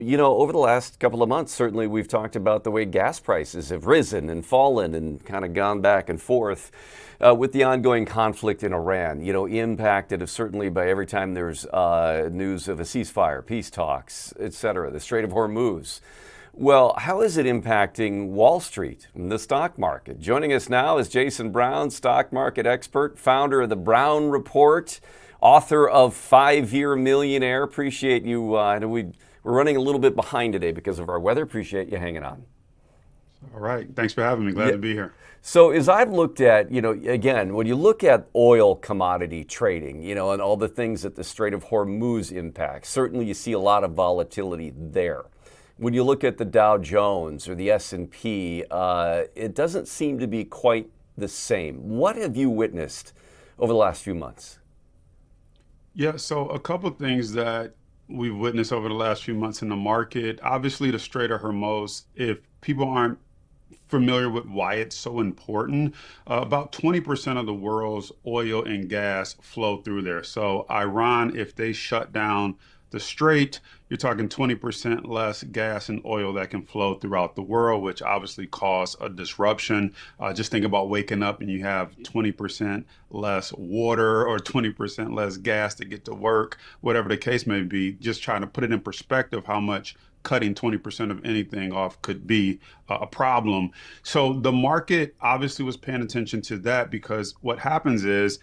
Over the last couple of months, certainly we've talked about the way gas prices have risen and fallen and kind of gone back and forth with the ongoing conflict in Iran. Impacted certainly by every time there's news of a ceasefire, peace talks, et cetera, the Strait of Hormuz. Well, how is it impacting Wall Street and the stock market? Joining us now is Jason Brown, stock market expert, founder of the Brown Report, author of 5-Year Millionaire. Appreciate you. I know we're running a little bit behind today because of our weather. Appreciate you hanging on. All right. Thanks for having me. Glad Yeah. to be here. So as I've looked at, again, when you look at oil commodity trading, and all the things that the Strait of Hormuz impacts, certainly you see a lot of volatility there. When you look at the Dow Jones or the S&P, it doesn't seem to be quite the same. What have you witnessed over the last few months? Yeah, so a couple things that we've witnessed over the last few months in the market. Obviously, the Strait of Hormuz, if people aren't familiar with why it's so important, about 20% of the world's oil and gas flow through there. So Iran, if they shut down the strait, you're talking 20% less gas and oil that can flow throughout the world, which obviously cause a disruption. Just think about waking up and you have 20% less water or 20% less gas to get to work, whatever the case may be. Just trying to put it in perspective how much cutting 20% of anything off could be a problem. So the market obviously was paying attention to that because what happens is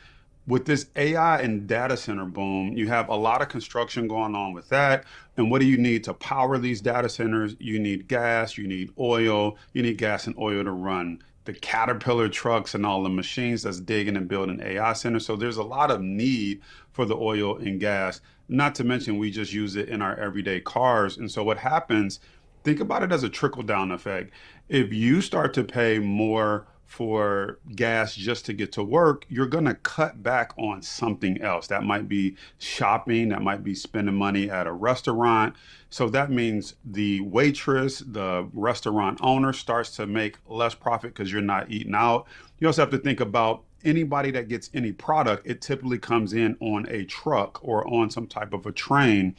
with this AI and data center boom, you have a lot of construction going on with that. And what do you need to power these data centers? You need gas, you need oil, you need gas and oil to run the Caterpillar trucks and all the machines that's digging and building AI centers. So there's a lot of need for the oil and gas, not to mention we just use it in our everyday cars. And so what happens, think about it as a trickle down effect. If you start to pay more for gas just to get to work, you're going to cut back on something else. That might be shopping, that might be spending money at a restaurant. So that means the waitress, the restaurant owner starts to make less profit because you're not eating out. You also have to think about anybody that gets any product, it typically comes in on a truck or on some type of a train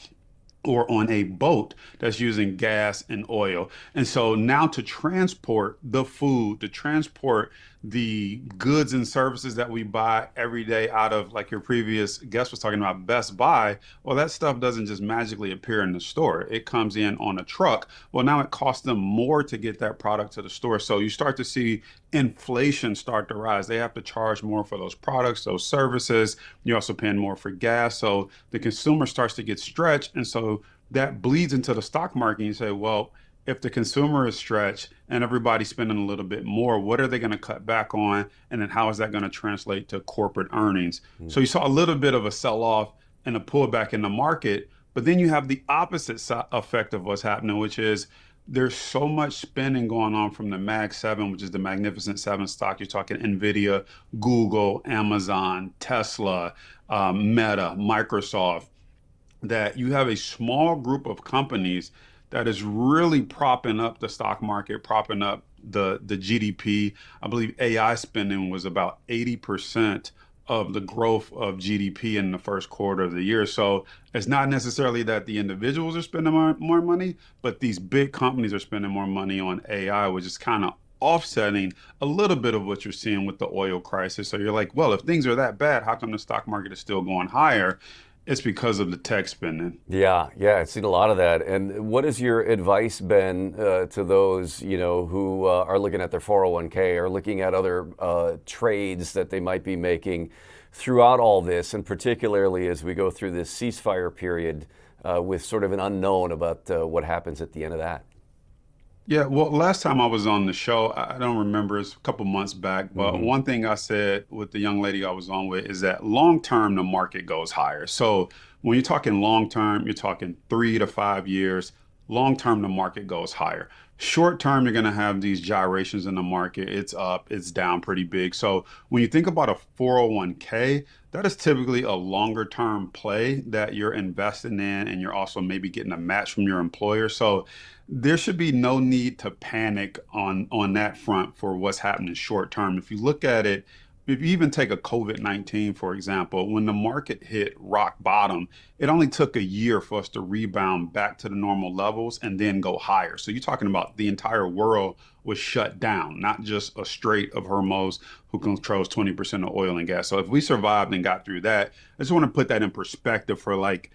or on a boat that's using gas and oil. And so now to transport the food, to transport the goods and services that we buy every day out of, like your previous guest was talking about, Best Buy, well, that stuff doesn't just magically appear in the store. It comes in on a truck. Well, now it costs them more to get that product to the store. So you start to see inflation start to rise. They have to charge more for those products, those services. You're also paying more for gas. So the consumer starts to get stretched. And so that bleeds into the stock market. You say, well, if the consumer is stretched and everybody's spending a little bit more, what are they going to cut back on? And then how is that going to translate to corporate earnings? So you saw a little bit of a sell off and a pullback in the market. But then you have the opposite effect of what's happening, which is there's so much spending going on from the Mag 7, which is the Magnificent Seven stock. You're talking NVIDIA, Google, Amazon, Tesla, Meta, Microsoft, that you have a small group of companies that is really propping up the stock market, propping up the GDP. I believe AI spending was about 80% of the growth of GDP in the first quarter of the year. So it's not necessarily that the individuals are spending more money, but these big companies are spending more money on AI, which is kind of offsetting a little bit of what you're seeing with the oil crisis. So you're like, well, if things are that bad, how come the stock market is still going higher? It's because of the tech spending. Yeah, I've seen a lot of that. And what has your advice been to those, who are looking at their 401k or looking at other trades that they might be making throughout all this, and particularly as we go through this ceasefire period with sort of an unknown about what happens at the end of that? Yeah, well, last time I was on the show, I don't remember, it's a couple months back, but Hmm. one thing I said with the young lady I was on with is that long term, the market goes higher. So when you're talking long term, you're talking 3 to 5 years. Long term, the market goes higher. Short term, you're going to have these gyrations in the market. It's up, it's down pretty big. So when you think about a 401k, that is typically a longer term play that you're investing in, and you're also maybe getting a match from your employer. So there should be no need to panic on that front for what's happening short term. If you look at it, if you even take a COVID-19, for example, when the market hit rock bottom, it only took a year for us to rebound back to the normal levels and then go higher. So you're talking about the entire world was shut down, not just a Strait of Hormuz who controls 20% of oil and gas. So if we survived and got through that, I just want to put that in perspective for like,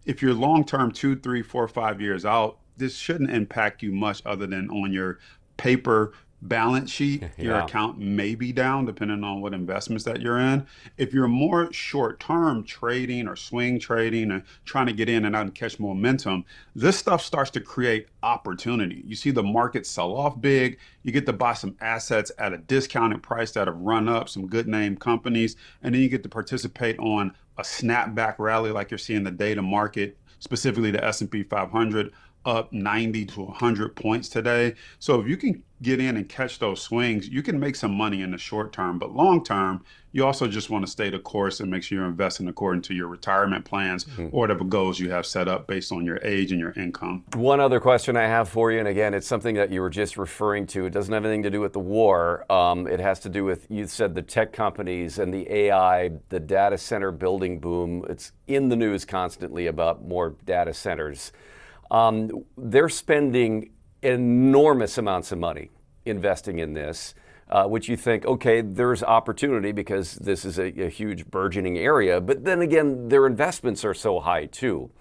if you're long term, 2, 3, 4, 5 years out, this shouldn't impact you much other than on your paper balance sheet. Your Yeah. account may be down depending on what investments that you're in. If you're more short term trading or swing trading and trying to get in and out and catch momentum, this stuff starts to create opportunity. You see the market sell off big, you get to buy some assets at a discounted price that have run up, some good name companies, and then you get to participate on a snapback rally like you're seeing the data market, specifically the S&P 500 up 90 to 100 points today. So if you can get in and catch those swings, you can make some money in the short term. But long term, you also just want to stay the course and make sure you're investing according to your retirement plans or whatever goals you have set up based on your age and your income. One other question I have for you, and again, it's something that you were just referring to. It doesn't have anything to do with the war. It has to do with, you said, the tech companies and the AI, the data center building boom. It's in the news constantly about more data centers. They're spending enormous amounts of money investing in this, which you think, okay, there's opportunity because this is a huge burgeoning area. But then again, their investments are so high too.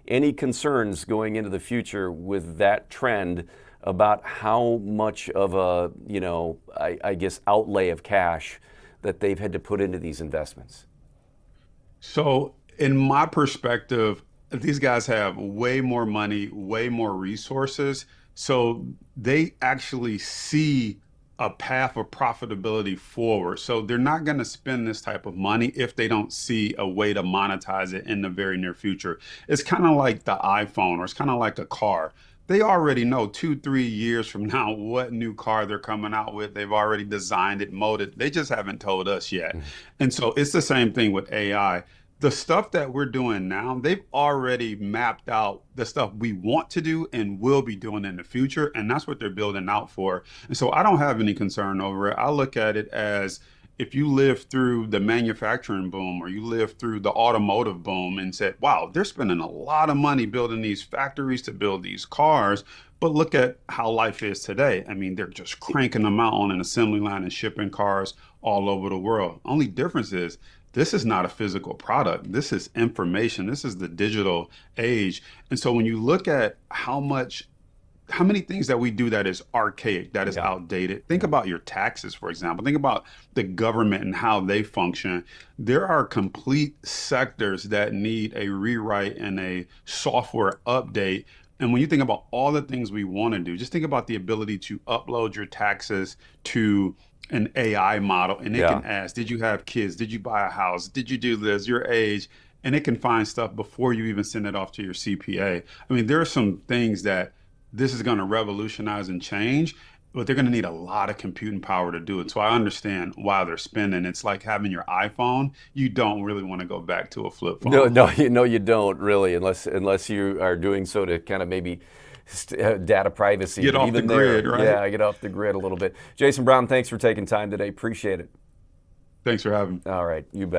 Any concerns going into the future with that trend about how much of a, I guess, outlay of cash that they've had to put into these investments? So, in my perspective, these guys have way more money, way more resources. So, they actually see a path of profitability forward. So, they're not going to spend this type of money if they don't see a way to monetize it in the very near future. It's kind of like the iPhone, or it's kind of like a car. They already know 2, 3 years from now what new car they're coming out with. They've already designed it, molded. They just haven't told us yet. And so it's the same thing with AI. The stuff that we're doing now, they've already mapped out the stuff we want to do and will be doing in the future. And that's what they're building out for. And so I don't have any concern over it. I look at it as, if you lived through the manufacturing boom or you lived through the automotive boom and said, wow, they're spending a lot of money building these factories to build these cars. But look at how life is today. I mean, they're just cranking them out on an assembly line and shipping cars all over the world. Only difference is, this is not a physical product. This is information. This is the digital age. And so when you look at how many things that we do that is archaic, that is outdated. Think about your taxes, for example. Think about the government and how they function. There are complete sectors that need a rewrite and a software update. And when you think about all the things we want to do, just think about the ability to upload your taxes to an AI model, and it can ask, did you have kids? Did you buy a house? Did you do this? Your age? And it can find stuff before you even send it off to your CPA. I mean, there are some things that this is going to revolutionize and change, but they're going to need a lot of computing power to do it. So I understand why they're spending. It's like having your iPhone. You don't really want to go back to a flip phone. No, you don't really, unless you are doing so to kind of maybe data privacy. Get But off the even grid, right? Yeah, get off the grid a little bit. Jason Brown, thanks for taking time today. Appreciate it. Thanks for having me. All right, you bet.